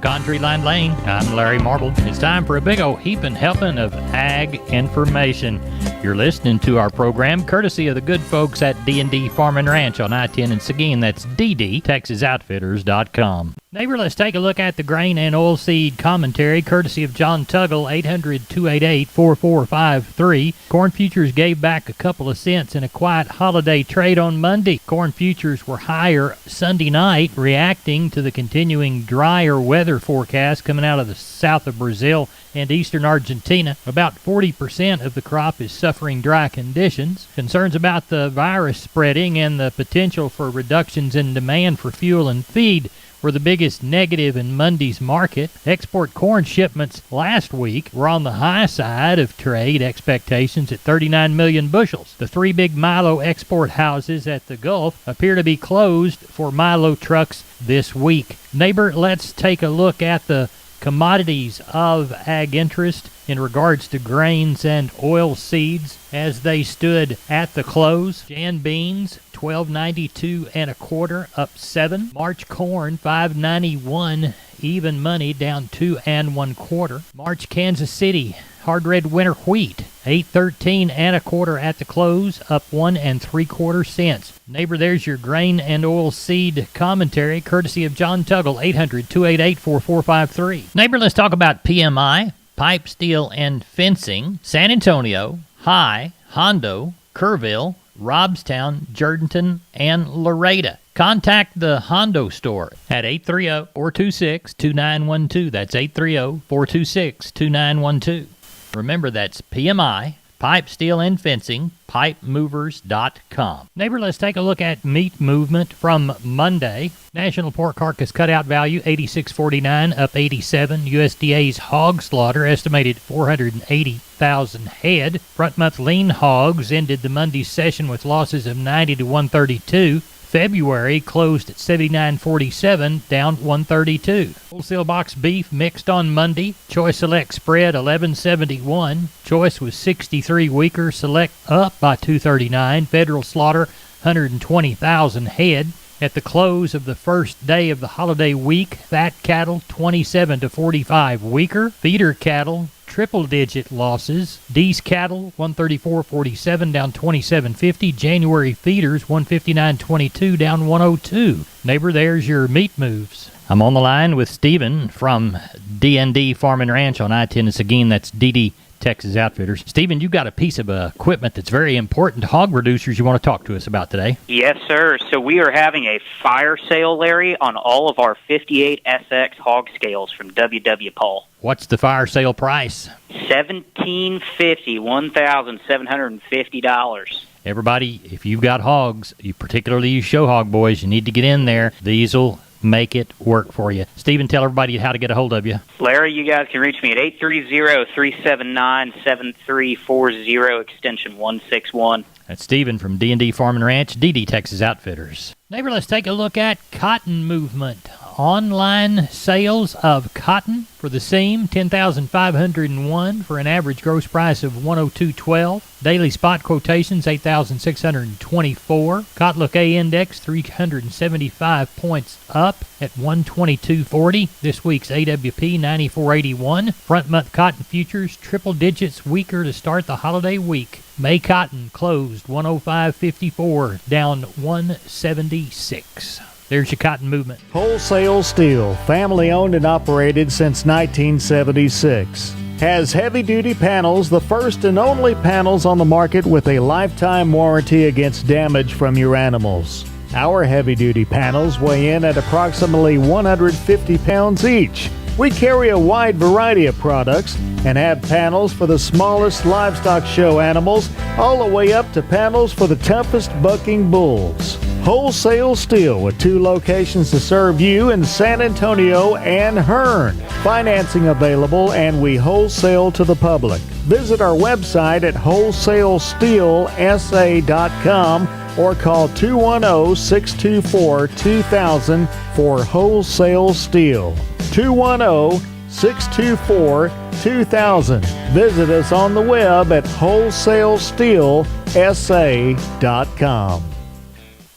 Country Line Lane, I'm Larry Marble. It's time for a big old heaping helping of ag information. You're listening to our program courtesy of the good folks at D&D Farm and Ranch on I-10 in Seguin. That's ddtexasoutfitters.com. Neighbor, let's take a look at the grain and oilseed commentary courtesy of John Tuggle, 800-288-4453. Corn futures gave back a couple of cents in a quiet holiday trade on Monday. Corn futures were higher Sunday night, reacting to the continuing drier weather forecast coming out of the south of Brazil and eastern Argentina. About 40% of the crop is suffering dry conditions. Concerns about the virus spreading and the potential for reductions in demand for fuel and feed were the biggest negative in Monday's market. Export corn shipments last week were on the high side of trade expectations at 39 million bushels. The three big milo export houses at the Gulf appear to be closed for milo trucks this week. Neighbor, let's take a look at the commodities of ag interest in regards to grains and oil seeds as they stood at the close. Jan beans, $12.92 and a quarter, up 7. March corn, $5.91, even money, down 2 1/4. March Kansas City hard red winter wheat, $8.13 and a quarter at the close, up 1 3/4 cents. Neighbor, there's your grain and oil seed commentary, courtesy of John Tuggle, 800-288-4453. Neighbor, let's talk about PMI, pipe, steel, and fencing. San Antonio, High, Hondo, Kerrville, Robstown, Jourdanton, and Laredo. Contact the Hondo store at 830-426-2912. That's 830-426-2912. Remember, that's PMI, pipe, steel, and fencing, pipemovers.com. Neighbor, let's take a look at meat movement from Monday. National pork carcass cutout value, 86.49, up 87. USDA's hog slaughter estimated 480,000 head. Front month lean hogs ended the Monday session with losses of 90 to 132. February closed at 79.47, down 132. Wholesale box beef mixed on Monday. Choice Select spread 11.71. Choice was 63 weaker. Select up by 239. Federal slaughter 120,000 head. At the close of the first day of the holiday week, fat cattle 27 to 45 weaker. Feeder cattle triple-digit losses. D's cattle 134.47, down 27.50. January feeders 159.22, down 102. Neighbor, there's your meat moves. I'm on the line with Stephen from D&D Farm and Ranch on I-10 in Seguin. That's DD Texas Outfitters. Stephen, you've got a piece of equipment that's very important to hog producers you want to talk to us about today. Yes, sir. So we are having a fire sale, Larry, on all of our 58SX hog scales from WW Paul. What's the fire sale price? $1,750, $1,750. Everybody, if you've got hogs, particularly you show hog boys, you need to get in there. These will make it work for you. Stephen, tell everybody how to get a hold of you. Larry, you guys can reach me at 830-379-7340, extension 161. That's Stephen from D&D Farm and Ranch, DD Texas Outfitters. Neighbor, let's take a look at cotton movement. Online sales of cotton for the seam, 10,501 for an average gross price of 102.12. Daily spot quotations, 8,624. Cotlook A index, 375 points up at 122.40. This week's AWP, 94.81. Front month cotton futures, triple digits weaker to start the holiday week. May cotton closed 105.54, down 176. There's your cotton movement. Wholesale Steel, family owned and operated since 1976. Has heavy-duty panels, the first and only panels on the market with a lifetime warranty against damage from your animals. Our heavy-duty panels weigh in at approximately 150 pounds each. We carry a wide variety of products and have panels for the smallest livestock show animals all the way up to panels for the toughest bucking bulls. Wholesale Steel with 2 locations to serve you in San Antonio and Hearn. Financing available, and we wholesale to the public. Visit our website at wholesalesteelsa.com or call 210-624-2000 for Wholesale Steel. 210-624-2000. Visit us on the web at wholesalesteelsa.com.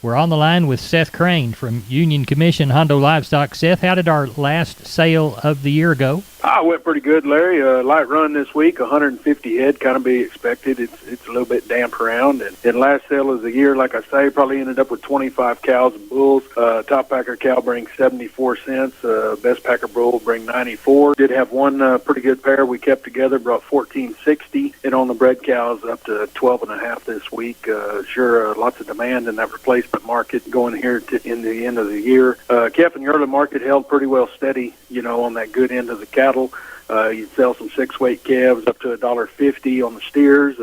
We're on the line with Seth Crane from Union Commission Hondo Livestock. Seth, how did our last sale of the year go? Went pretty good, Larry. Light run this week, 150 head, kind of be expected. It's a little bit damp around. And last sale of the year, like I say, probably ended up with 25 cows and bulls. Top packer cow brings 74 cents. Best packer bull bring 94. Did have one pretty good pair we kept together, brought 1460. And on the bred cows up to 12.5 this week. Lots of demand in that replacement market going here in the end of the year. Calf and yearling market held pretty well steady, on that good end of the cattle. You'd sell some 6-weight calves up to $1.50 on the steers.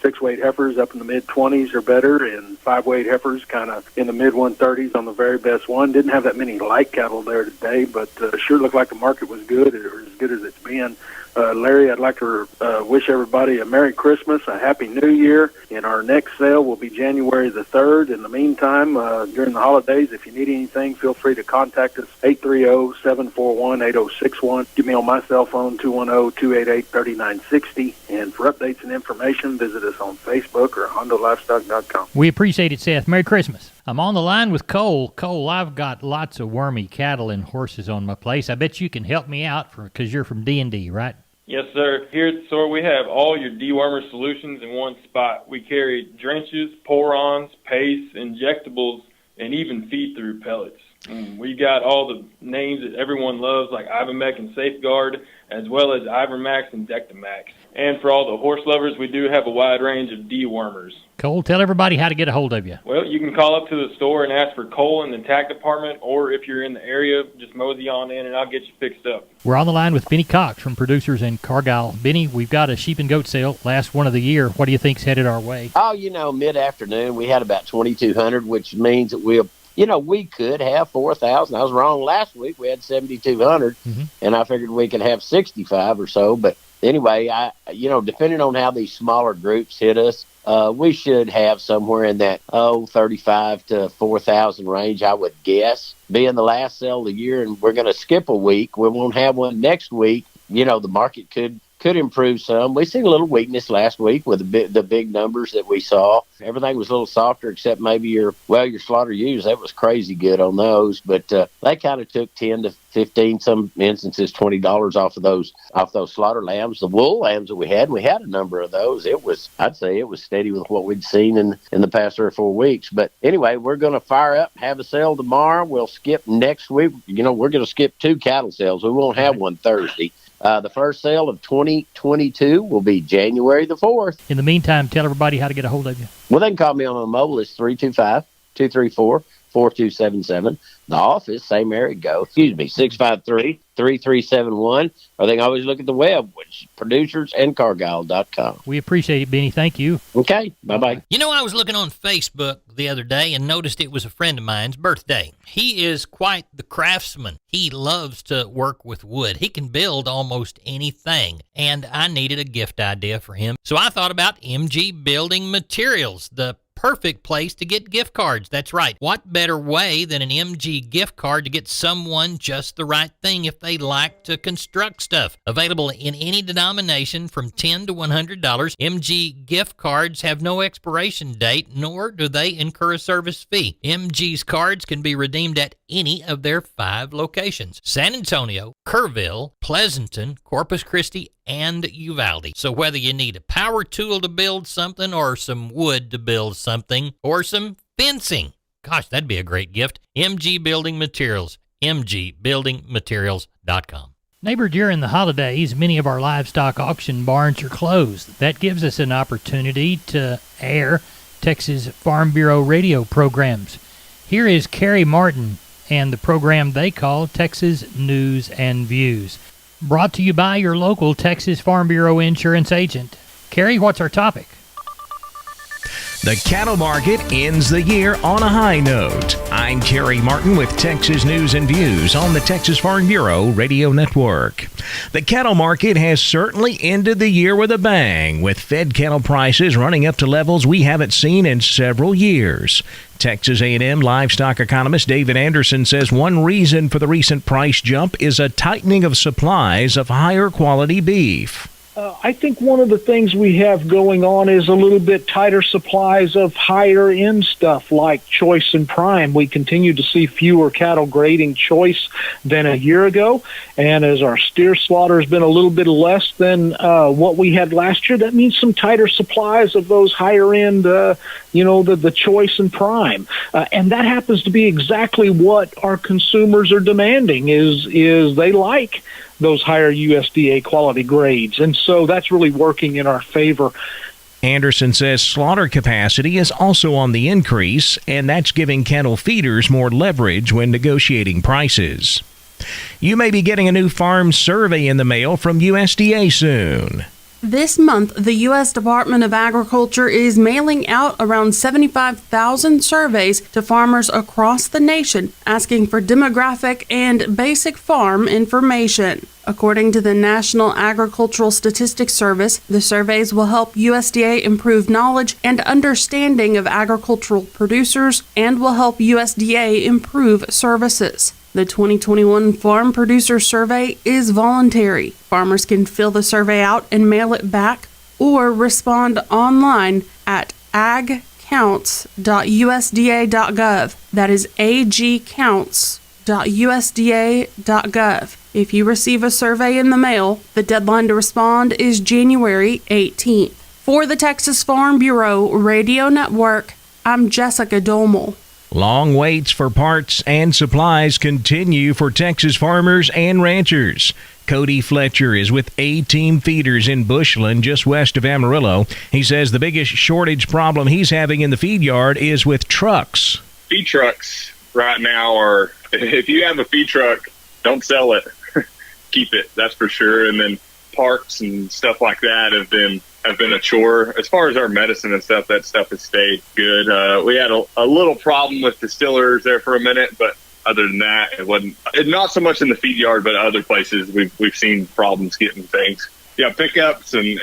6-weight heifers up in the mid-20s or better, and 5-weight heifers kind of in the mid-130s on the very best one. Didn't have that many light cattle there today, but sure looked like the market was good, or as good as it's been. Larry, I'd like to wish everybody a Merry Christmas, a Happy New Year, and our next sale will be January the 3rd. In the meantime, during the holidays, if you need anything, feel free to contact us, 830-741-8061. Give me on my cell phone, 210-288-3960, and for updates and information, visit us on Facebook or HondoLivestock.com. We appreciate it, Seth. Merry Christmas. I'm on the line with Cole. Cole, I've got lots of wormy cattle and horses on my place. I bet you can help me out because you're from D&D, right? Yes, sir. Here at the store, we have all your dewormer solutions in one spot. We carry drenches, pour-ons, paste, injectables, and even feed-through pellets. We got all the names that everyone loves, like Ivomec and Safeguard, as well as Ivermax and Dectomax. And for all the horse lovers, we do have a wide range of dewormers. Cole, tell everybody how to get a hold of you. Well, you can call up to the store and ask for Cole in the tack department, or if you're in the area, just mosey on in and I'll get you fixed up. We're on the line with Benny Cox from Producers in Cargyle. Benny, we've got a sheep and goat sale, last one of the year. What do you think's headed our way? Mid-afternoon, we had about 2,200, which means that we could have 4,000. I was wrong last week. We had 7,200, and I figured we could have 65 or so. But anyway, depending on how these smaller groups hit us, we should have somewhere in that 35 to 4,000 range, I would guess. Being the last sale of the year, and we're going to skip a week. We won't have one next week. The market could improve some. We seen a little weakness last week with the big numbers that we saw. Everything was a little softer except maybe your slaughter ewes. That was crazy good on those, but they kind of took 10 to 15, some instances $20 off those slaughter lambs. The wool lambs that we had a number of those. I'd say it was steady with what we'd seen in the past 3 or 4 weeks. But anyway, we're going to fire up, have a sale tomorrow. We'll skip next week. We're going to skip 2 cattle sales. We won't have one Thursday. The first sale of 2022 will be January the 4th. In the meantime, tell everybody how to get a hold of you. Well, they can call me on the mobile. It's 325-234-4277. The office, same area go. 653-3371. Or they can always look at the web, which is producersandcargyle.com. We appreciate it, Benny. Thank you. Okay. Bye-bye. I was looking on Facebook the other day and noticed it was a friend of mine's birthday. He is quite the craftsman. He loves to work with wood. He can build almost anything. And I needed a gift idea for him. So I thought about MG Building Materials, the perfect place to get gift cards. That's right. What better way than an MG gift card to get someone just the right thing if they like to construct stuff? Available in any denomination from $10 to $100. MG gift cards have no expiration date, nor do they incur a service fee. MG's cards can be redeemed at any of their 5 locations: San Antonio, Kerrville, Pleasanton, Corpus Christi, and Uvalde. So whether you need a power tool to build something, or some wood to build something, or some fencing, gosh, that'd be a great gift. MG Building Materials, mgbuildingmaterials.com. Neighbor, during the holidays, many of our livestock auction barns are closed. That gives us an opportunity to air Texas Farm Bureau radio programs. Here is Carrie Martin and the program they call Texas News and Views. Brought to you by your local Texas Farm Bureau insurance agent. Carrie, what's our topic? The cattle market ends the year on a high note. I'm Kerry Martin with Texas News and Views on the Texas Farm Bureau Radio Network. The cattle market has certainly ended the year with a bang, with fed cattle prices running up to levels we haven't seen in several years. Texas A&M livestock economist David Anderson says one reason for the recent price jump is a tightening of supplies of higher quality beef. I think one of the things we have going on is a little bit tighter supplies of higher-end stuff like Choice and Prime. We continue to see fewer cattle grading Choice than a year ago, and as our steer slaughter has been a little bit less than what we had last year, that means some tighter supplies of those higher-end, the Choice and Prime. And that happens to be exactly what our consumers are demanding, is they like those higher USDA quality grades. And so that's really working in our favor. Anderson says slaughter capacity is also on the increase, and that's giving cattle feeders more leverage when negotiating prices. You may be getting a new farm survey in the mail from USDA soon. This month, the U.S. Department of Agriculture is mailing out around 75,000 surveys to farmers across the nation, asking for demographic and basic farm information. According to the National Agricultural Statistics Service, the surveys will help USDA improve knowledge and understanding of agricultural producers and will help USDA improve services. The 2021 Farm Producer Survey is voluntary. Farmers can fill the survey out and mail it back or respond online at agcounts.usda.gov. That is agcounts.usda.gov. If you receive a survey in the mail, the deadline to respond is January 18th. For the Texas Farm Bureau Radio Network, I'm Jessica Domel. Long waits for parts and supplies continue for Texas farmers and ranchers. Cody Fletcher is with A-Team Feeders in Bushland, just west of Amarillo. He says the biggest shortage problem he's having in the feed yard is with trucks. Feed trucks right now are, if you have a feed truck, don't sell it. Keep it, that's for sure. And then parts and stuff like that have been a chore. As far as our medicine and stuff, that stuff has stayed good. We had a little problem with distillers there for a minute, but other than that, it wasn't. Not so much in the feed yard, but other places we've seen problems getting things. Yeah, pickups and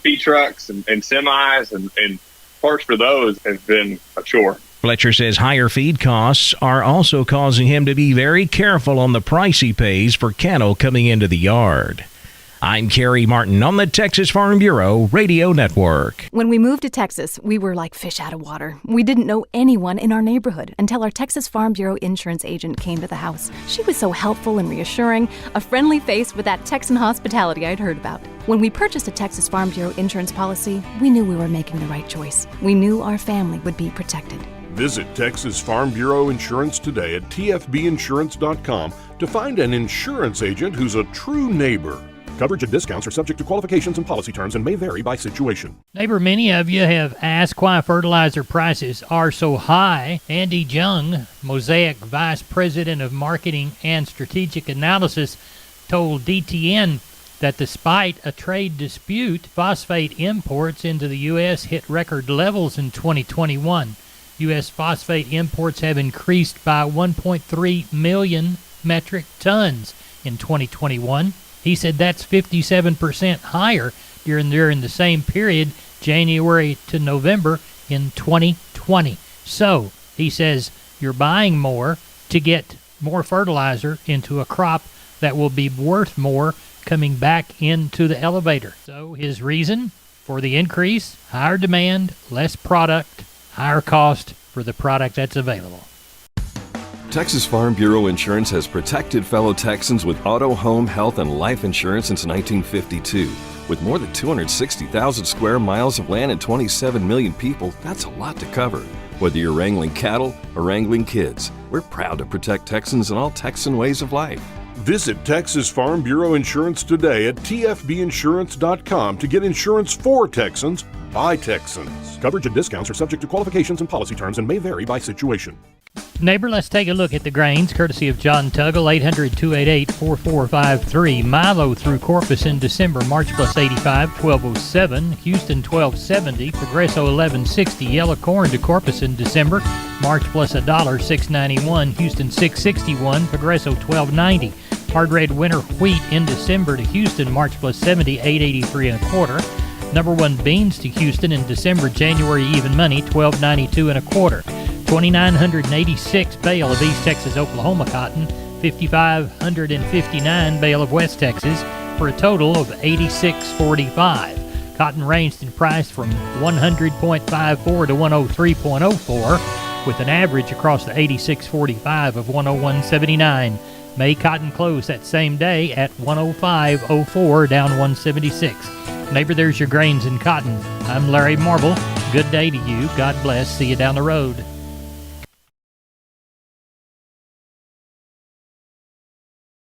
feed trucks and semis and parts for those have been a chore. Fletcher says higher feed costs are also causing him to be very careful on the price he pays for cattle coming into the yard. I'm Kerry Martin on the Texas Farm Bureau Radio Network. When we moved to Texas, we were like fish out of water. We didn't know anyone in our neighborhood until our Texas Farm Bureau insurance agent came to the house. She was so helpful and reassuring, a friendly face with that Texan hospitality I'd heard about. When we purchased a Texas Farm Bureau insurance policy, we knew we were making the right choice. We knew our family would be protected. Visit Texas Farm Bureau Insurance today at tfbinsurance.com to find an insurance agent who's a true neighbor. Coverage and discounts are subject to qualifications and policy terms and may vary by situation. Neighbor, many of you have asked why fertilizer prices are so high. Andy Jung, Mosaic Vice President of Marketing and Strategic Analysis, told DTN that despite a trade dispute, phosphate imports into the U.S. hit record levels in 2021. U.S. phosphate imports have increased by 1.3 million metric tons in 2021. He said that's 57% higher during the same period, January to November in 2020. So, he says you're buying more to get more fertilizer into a crop that will be worth more coming back into the elevator. So, his reason for the increase, higher demand, less product, higher cost for the product that's available. Texas Farm Bureau Insurance has protected fellow Texans with auto, home, health, and life insurance since 1952. With more than 260,000 square miles of land and 27 million people, that's a lot to cover. Whether you're wrangling cattle or wrangling kids, we're proud to protect Texans in all Texan ways of life. Visit Texas Farm Bureau Insurance today at tfbinsurance.com to get insurance for Texans by Texans. Coverage and discounts are subject to qualifications and policy terms and may vary by situation. Neighbor, let's take a look at the grains, courtesy of John Tuggle, 800-288-4453. Milo through Corpus in December, March plus 85, 1207. Houston, 1270. Progresso, 1160. Yellow corn to Corpus in December, March plus $1, 691. Houston, 661. Progresso, 1290. Hard red winter wheat in December to Houston, March plus 70, 883 and a quarter. Number one beans to Houston in December, January even money, 1292 and a quarter. 2,986 bale of East Texas Oklahoma cotton, 5,559 bale of West Texas, for a total of 86.45. Cotton ranged in price from 100.54 to 103.04, with an average across the 86.45 of 101.79. May cotton closed that same day at 105.04, down 176. Neighbor, there's your grains and cotton. I'm Larry Marble. Good day to you. God bless. See you down the road.